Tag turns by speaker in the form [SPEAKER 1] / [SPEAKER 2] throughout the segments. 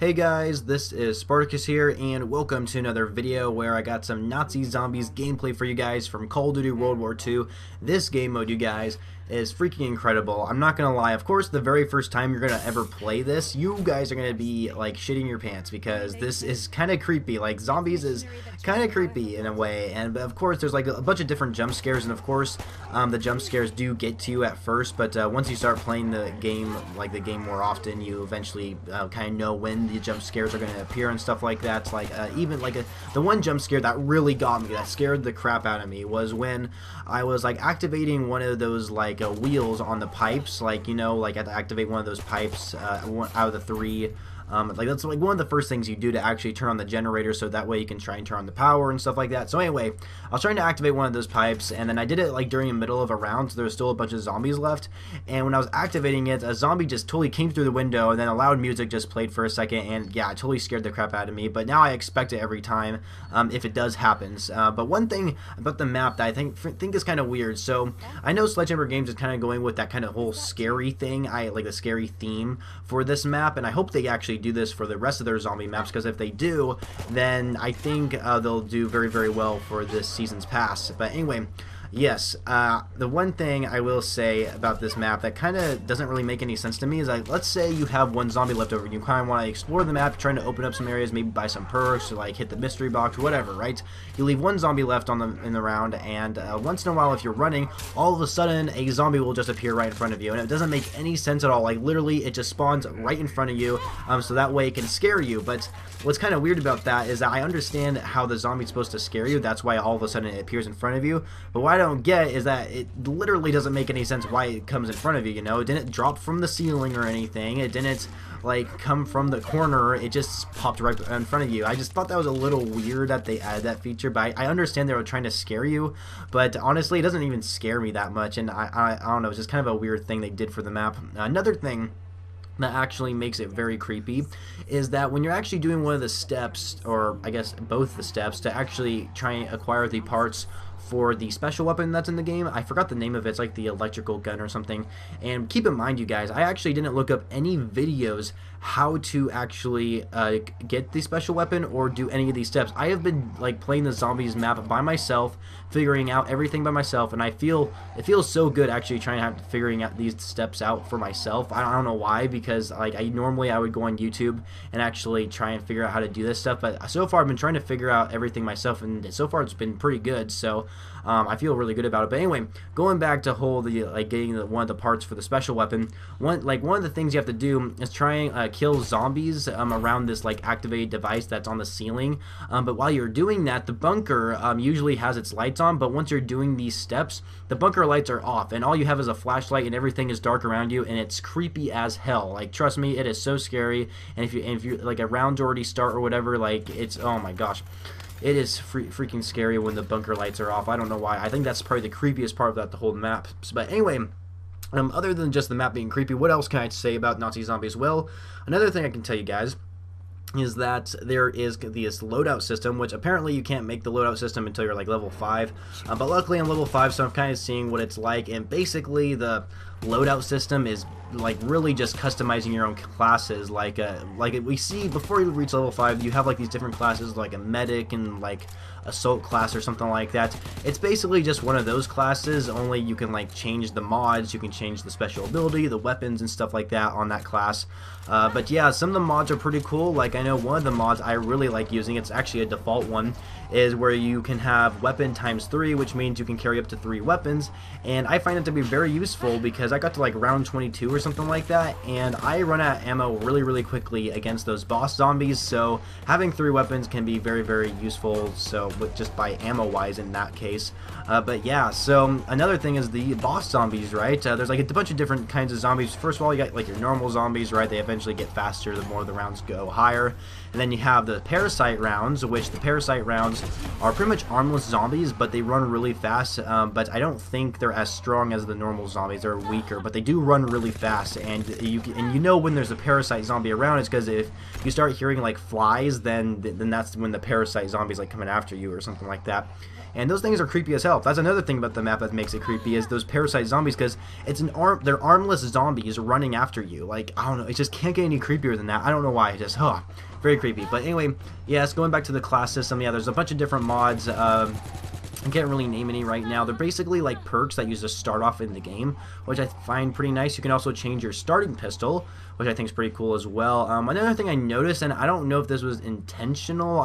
[SPEAKER 1] Hey guys, this is Spartacus here, and welcome to another video where I got some Nazi Zombies gameplay for you guys from Call of Duty World War II. This game mode, you guys, is freaking incredible. I'm not gonna lie, of course, the very first time you're gonna ever play this, you guys are gonna be like shitting your pants because this is kind of creepy. Like, zombies is kind of creepy in a way, and of course there's like a bunch of different jump scares, and of course the jump scares do get to you at first, but once you start playing the game more often, you eventually kind of know when the jump scares are going to appear and stuff like that. It's like the one jump scare that really got me, that scared the crap out of me, was when I was like activating one of those like wheels on the pipes, like, you know, like I had to activate one of those pipes out of the three. Like, that's like one of the first things you do to actually turn on the generator, so that way you can try and turn on the power and stuff like that. So anyway, I was trying to activate one of those pipes, and then I did it like during the middle of a round, so there was still a bunch of zombies left. And when I was activating it, a zombie just totally came through the window, and then a loud music just played for a second, and yeah, it totally scared the crap out of me. But now I expect it every time if it does happen. But one thing about the map that I think is kind of weird. So I know Sledgehammer Games is kind of going with that kind of whole scary thing, like the scary theme for this map, and I hope they actually do this for the rest of their zombie maps, because if they do, then I think they'll do very, very well for this season's pass. But anyway, yes, the one thing I will say about this map that kind of doesn't really make any sense to me is, like, let's say you have one zombie left over and you kind of want to explore the map, trying to open up some areas, maybe buy some perks, or like hit the mystery box, whatever, right? You leave one zombie left in the round, and once in a while, if you're running, all of a sudden a zombie will just appear right in front of you, and it doesn't make any sense at all. Like, literally, it just spawns right in front of you, so that way it can scare you. But what's kind of weird about that is that I understand how the zombie's supposed to scare you. That's why all of a sudden it appears in front of you. But what I don't get is that it literally doesn't make any sense why it comes in front of you, you know? It didn't drop from the ceiling or anything. It didn't, like, come from the corner. It just popped right in front of you. I just thought that was a little weird that they added that feature, but I understand they were trying to scare you, but honestly, it doesn't even scare me that much, and I don't know, it's just kind of a weird thing they did for the map. Another thing that actually makes it very creepy is that when you're actually doing one of the steps, or I guess both the steps, to actually try and acquire the parts for the special weapon that's in the game, I forgot the name of it, it's like the electrical gun or something. And keep in mind, you guys, I actually didn't look up any videos how to actually get the special weapon or do any of these steps. I have been like playing the zombies map by myself, figuring out everything by myself, and it feels so good actually trying to figuring out these steps out for myself. I don't know why, because like normally I would go on YouTube and actually try and figure out how to do this stuff, but so far I've been trying to figure out everything myself, and so far it's been pretty good. So I feel really good about it. But anyway, going back to getting one of the parts for the special weapon, one of the things you have to do is try and kill zombies around this like activated device that's on the ceiling. But while you're doing that, the bunker usually has its lights on, but once you're doing these steps, the bunker lights are off, and all you have is a flashlight, and everything is dark around you, and it's creepy as hell. Like, trust me, it is so scary. And if you like a round already start or whatever, like, it's, oh my gosh, it is freaking scary when the bunker lights are off. I don't know why. I think that's probably the creepiest part about the whole map. But anyway, other than just the map being creepy, what else can I say about Nazi Zombies? Well, another thing I can tell you guys is that there is this loadout system, which apparently you can't make the loadout system until you're like level 5, but luckily I'm level 5, so I'm kind of seeing what it's like. And basically the loadout system is like really just customizing your own classes. Like we see before you reach level 5, you have like these different classes, like a medic and like assault class or something like that. It's basically just one of those classes, only you can like change the mods, you can change the special ability, the weapons and stuff like that on that class. But yeah, some of the mods are pretty cool. Like, I know one of the mods I really like using, it's actually a default one, is where you can have weapon times 3, which means you can carry up to 3 weapons, and I find it to be very useful because I got to like round 22 or something like that, and I run out of ammo really quickly against those boss zombies, so having 3 weapons can be very, very useful, so with just by ammo wise in that case. But yeah, so another thing is the boss zombies, right? There's like a bunch of different kinds of zombies. First of all, you got like your normal zombies, right? They eventually get faster the more the rounds go higher. And then you have the parasite rounds, which the parasite rounds are pretty much armless zombies, but they run really fast. But I don't think they're as strong as the normal zombies. They're weaker, but they do run really fast, and you know when there's a parasite zombie around, it's because if you start hearing like flies, then that's when the parasite zombie's like coming after you or something like that. And those things are creepy as hell. That's another thing about the map that makes it creepy, is those parasite zombies, because they're armless zombies running after you. Like, I don't know, it just can't get any creepier than that. I don't know why. It just, very creepy. But anyway, yes, going back to the class system, yeah, there's a bunch of different mods. I can't really name any right now. They're basically like perks that you just start off in the game, which I find pretty nice. You can also change your starting pistol, which I think is pretty cool as well. Another thing I noticed, and I don't know if this was intentional,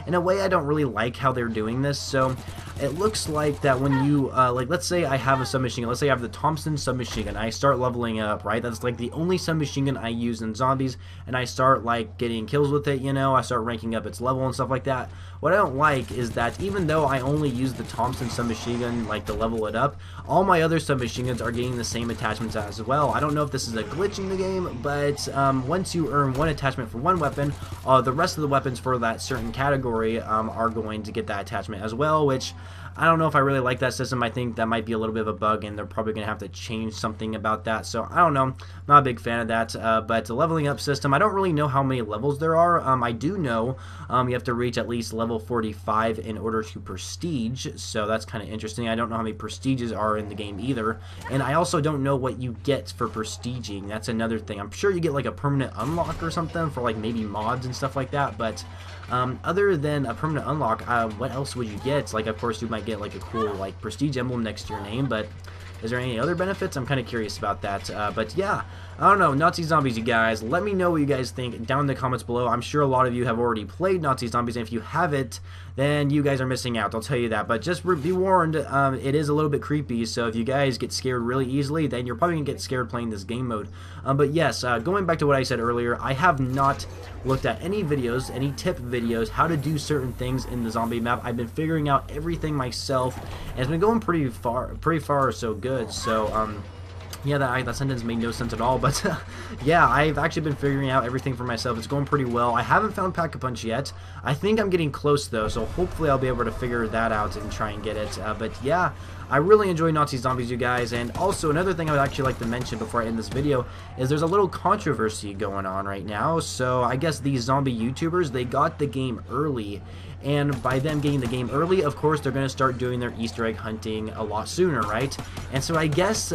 [SPEAKER 1] in a way I don't really like how they're doing this. So it looks like that when you, like let's say I have a submachine gun, let's say I have the Thompson submachine gun, I start leveling up, right? That's like the only submachine gun I use in zombies, and I start like getting kills with it, you know, I start ranking up its level and stuff like that. What I don't like is that even though I only use the Thompson submachine gun like to level it up, all my other submachine guns are getting the same attachments as well. I don't know if this is a glitch in the game, but once you earn one attachment for one weapon, the rest of the weapons for that certain category are going to get that attachment as well, which I don't know if I really like that system. I think that might be a little bit of a bug, and they're probably going to have to change something about that. So I don't know. I'm not a big fan of that. But the leveling up system, I don't really know how many levels there are. I do know you have to reach at least level 45 in order to prestige. So that's kind of interesting. I don't know how many prestiges are in the game either. And I also don't know what you get for prestiging. That's another thing. I'm sure you get like a permanent unlock or something for like maybe mods and stuff like that. But other than a permanent unlock, what else would you get? Like, of course, you might get like a cool like prestige emblem next to your name, but is there any other benefits? I'm kind of curious about that. But yeah, I don't know, Nazi Zombies, you guys. Let me know what you guys think down in the comments below. I'm sure a lot of you have already played Nazi Zombies, and if you haven't, then you guys are missing out. I'll tell you that. But just be warned, it is a little bit creepy, so if you guys get scared really easily, then you're probably going to get scared playing this game mode. But yes, going back to what I said earlier, I have not looked at any videos, any tip videos, how to do certain things in the zombie map. I've been figuring out everything myself, and it's been going pretty far so good. So, yeah, that sentence made no sense at all, but yeah, I've actually been figuring out everything for myself. It's going pretty well. I haven't found Pack-a-Punch yet. I think I'm getting close, though, so hopefully I'll be able to figure that out and try and get it. But yeah, I really enjoy Nazi Zombies, you guys. And also, another thing I would actually like to mention before I end this video is there's a little controversy going on right now. So I guess these zombie YouTubers, they got the game early, and by them getting the game early, of course, they're going to start doing their Easter egg hunting a lot sooner, right? And so I guess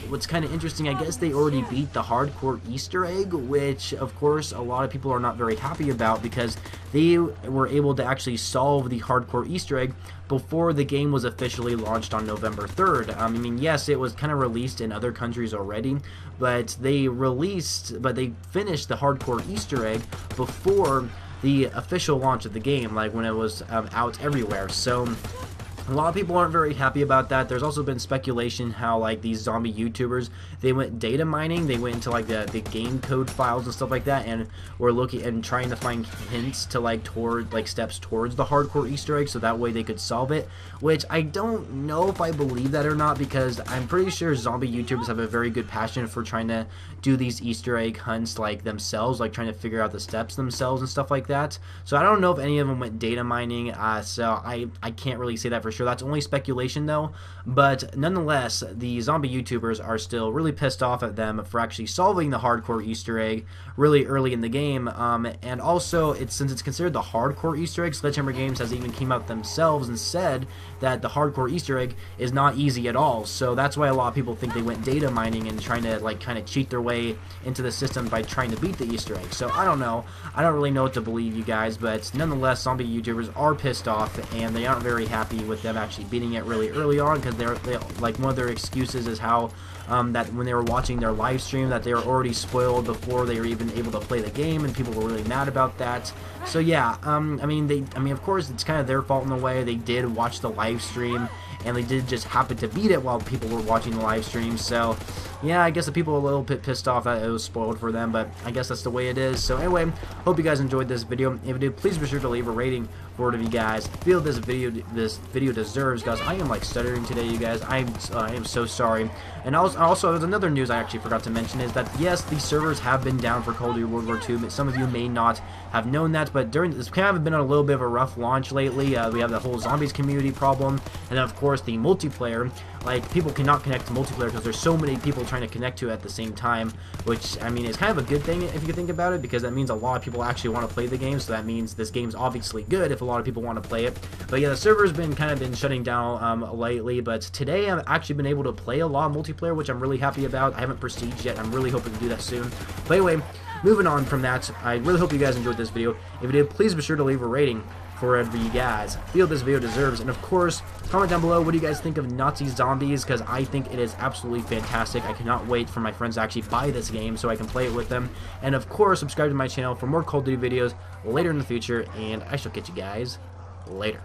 [SPEAKER 1] what's kind of interesting, I guess they already beat the hardcore Easter egg, which, of course, a lot of people are not very happy about, because they were able to actually solve the hardcore Easter egg before the game was officially launched on November 3rd. I mean, yes, it was kind of released in other countries already, but they finished the hardcore Easter egg before the official launch of the game, like when it was out everywhere. So a lot of people aren't very happy about that. There's also been speculation how like these zombie YouTubers, they went data mining, they went into like the game code files and stuff like that, and were looking and trying to find hints to like steps towards the hardcore Easter egg, so that way they could solve it. Which I don't know if I believe that or not, because I'm pretty sure zombie YouTubers have a very good passion for trying to do these Easter egg hunts like themselves, like trying to figure out the steps themselves and stuff like that. So I don't know if any of them went data mining, so I can't really say that for sure. That's only speculation though, but nonetheless, the zombie YouTubers are still really pissed off at them for actually solving the hardcore Easter egg really early in the game. And also, since it's considered the hardcore Easter egg, Sledgehammer Games has even came out themselves and said that the hardcore Easter egg is not easy at all. So that's why a lot of people think they went data mining and trying to like kind of cheat their way into the system by trying to beat the Easter egg. So I don't know. I don't really know what to believe, you guys, but nonetheless, zombie YouTubers are pissed off, and they aren't very happy with them actually beating it really early on, because they like one of their excuses is how that when they were watching their live stream that they were already spoiled before they were even able to play the game, and people were really mad about that. So yeah, I mean of course it's kind of their fault in a way. They did watch the live stream, and they did just happen to beat it while people were watching the live stream. So yeah, I guess the people were a little bit pissed off that it was spoiled for them, but I guess that's the way it is. So anyway, hope you guys enjoyed this video. If you did, please be sure to leave a rating for it if you guys feel this video deserves, guys. I am like stuttering today, you guys. I am so sorry. And also there's another news I actually forgot to mention, is that yes, these servers have been down for Call of Duty World War II, but some of you may not have known that. But during this kind of been a little bit of a rough launch lately. We have the whole zombies community problem, and then of course course, the multiplayer. Like, people cannot connect to multiplayer because there's so many people trying to connect to it at the same time, which, I mean, is kind of a good thing if you think about it, because that means a lot of people actually want to play the game, so that means this game's obviously good if a lot of people want to play it. But yeah, the server's been kind of shutting down lately, but today I've actually been able to play a lot of multiplayer, which I'm really happy about. I haven't prestiged yet. I'm really hoping to do that soon. But anyway, moving on from that, I really hope you guys enjoyed this video. If you did, please be sure to leave a rating for whatever you guys feel this video deserves. And of course, comment down below what do you guys think of Nazi Zombies, because I think it is absolutely fantastic. I cannot wait for my friends to actually buy this game so I can play it with them. And of course, subscribe to my channel for more Call of Duty videos later in the future, and I shall catch you guys later.